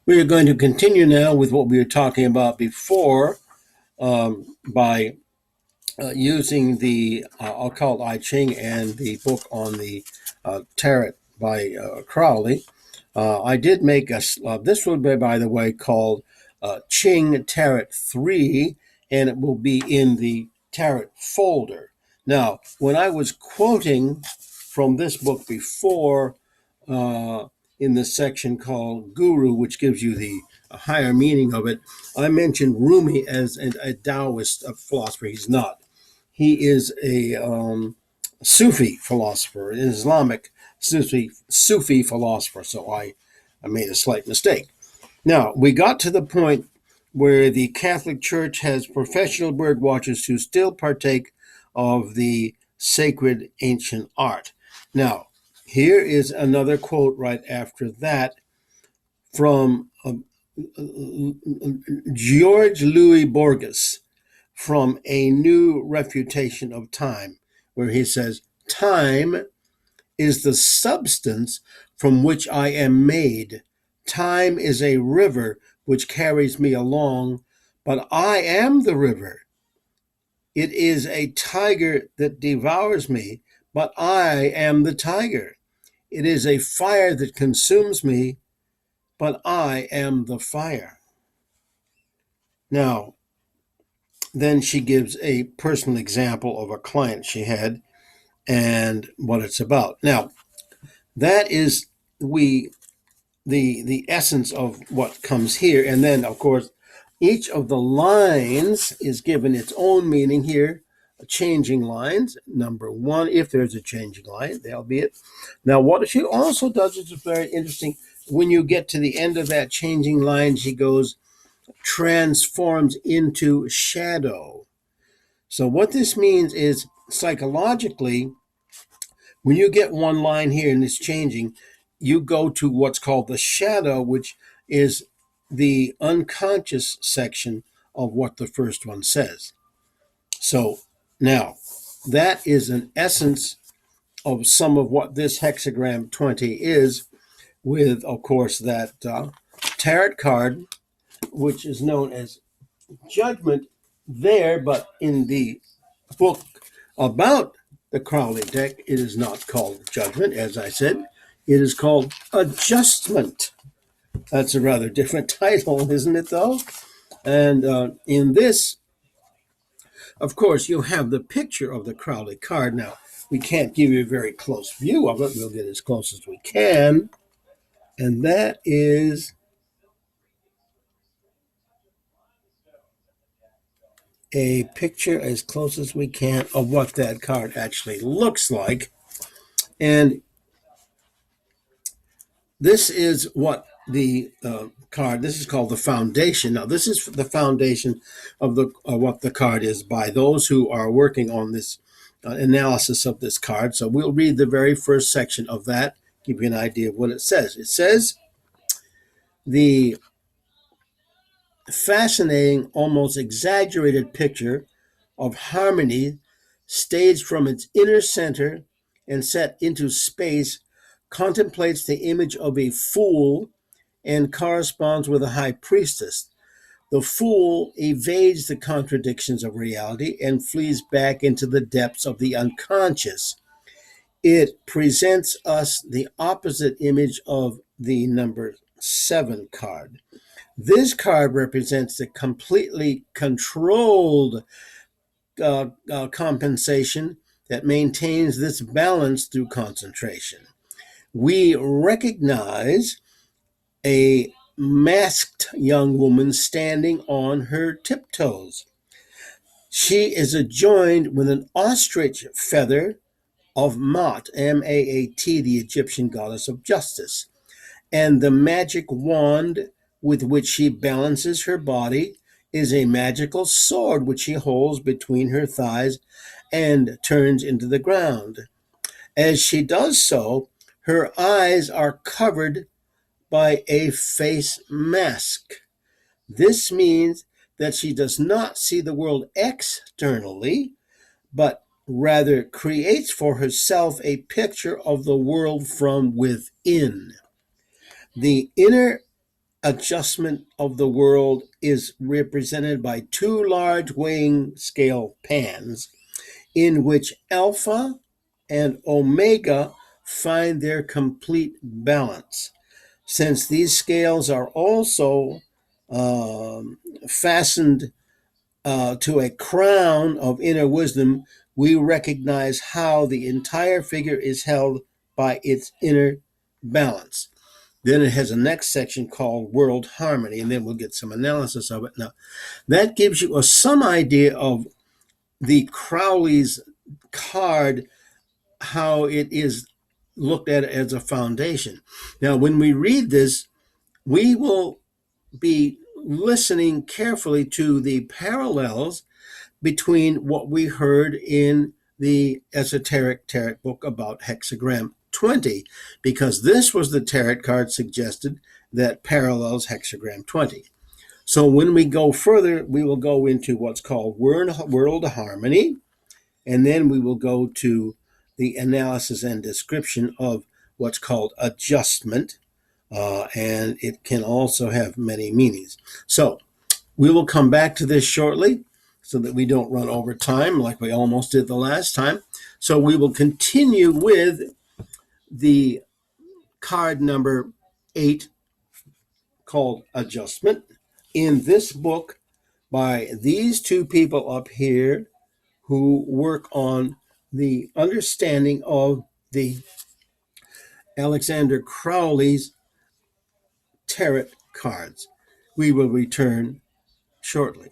We are going to continue now with what we were talking about before by using the, I'll call it I Ching, and the book on the Tarot by Crowley. I did make this will be, by the way, called Ching Tarot 3, and it will be in the Tarot folder. Now, when I was quoting from this book before, in the section called Guru, which gives you the higher meaning of it, I mentioned Rumi as a Taoist philosopher. He's not. He is a Sufi philosopher, an Islamic Sufi philosopher. So I made a slight mistake. Now, we got to the point where the Catholic Church has professional bird watchers who still partake of the sacred ancient art. Now, here is another quote right after that from George Louis Borges from A New Refutation of Time, where he says, "Time is the substance from which I am made. Time is a river which carries me along, but I am the river. It is a tiger that devours me, but I am the tiger. It is a fire that consumes me, but I am the fire." Now, then she gives a personal example of a client she had and what it's about. Now, that is the essence of what comes here. And then, of course, each of the lines is given its own meaning here. Changing lines, number one, if there's a changing line, that'll be it. Now, what she also does is very interesting. When you get to the end of that changing line, she goes, transforms into shadow. So what this means is psychologically, when you get one line here and it's changing, you go to what's called the shadow, which is the unconscious section of what the first one says. So now, that is an essence of some of what this hexagram 20 is, with, of course, that tarot card, which is known as Judgment there, but in the book about the Crowley deck, it is not called Judgment, as I said. It is called Adjustment. That's a rather different title, isn't it, though? And in this, of course, you have the picture of the Crowley card. Now, we can't give you a very close view of it. We'll get as close as we can. And that is a picture as close as we can of what that card actually looks like. And this is what the card, this is called the foundation. Now, this is the foundation of the what the card is by those who are working on this analysis of this card. So we'll read the very first section of that, give you an idea of what it says. It says, the fascinating, almost exaggerated picture of harmony staged from its inner center and set into space contemplates the image of a fool and corresponds with a high priestess. The fool evades the contradictions of reality and flees back into the depths of the unconscious. It presents us the opposite image of the number 7 card. This card represents the completely controlled compensation that maintains this balance through concentration. We recognize a masked young woman standing on her tiptoes. She is adjoined with an ostrich feather of Maat, M-A-A-T, the Egyptian goddess of justice, and the magic wand with which she balances her body is a magical sword which she holds between her thighs and turns into the ground. As she does so, her eyes are covered by a face mask. This means that she does not see the world externally, but rather creates for herself a picture of the world from within. The inner adjustment of the world is represented by two large weighing scale pans in which alpha and omega find their complete balance. Since these scales are also fastened to a crown of inner wisdom, we recognize how the entire figure is held by its inner balance. Then it has a next section called World Harmony, and then we'll get some analysis of it. Now, that gives you some idea of the Crowley's card, how it is looked at as a foundation. Now, when we read this, we will be listening carefully to the parallels between what we heard in the esoteric tarot book about hexagram 20, because this was the tarot card suggested that parallels hexagram 20. So when we go further, we will go into what's called world harmony, and then we will go to the analysis and description of what's called adjustment, and it can also have many meanings. So we will come back to this shortly so that we don't run over time like we almost did the last time. So we will continue with the card number 8 called Adjustment in this book by these two people up here who work on the understanding of the Alexander Crowley's tarot cards. We will return shortly.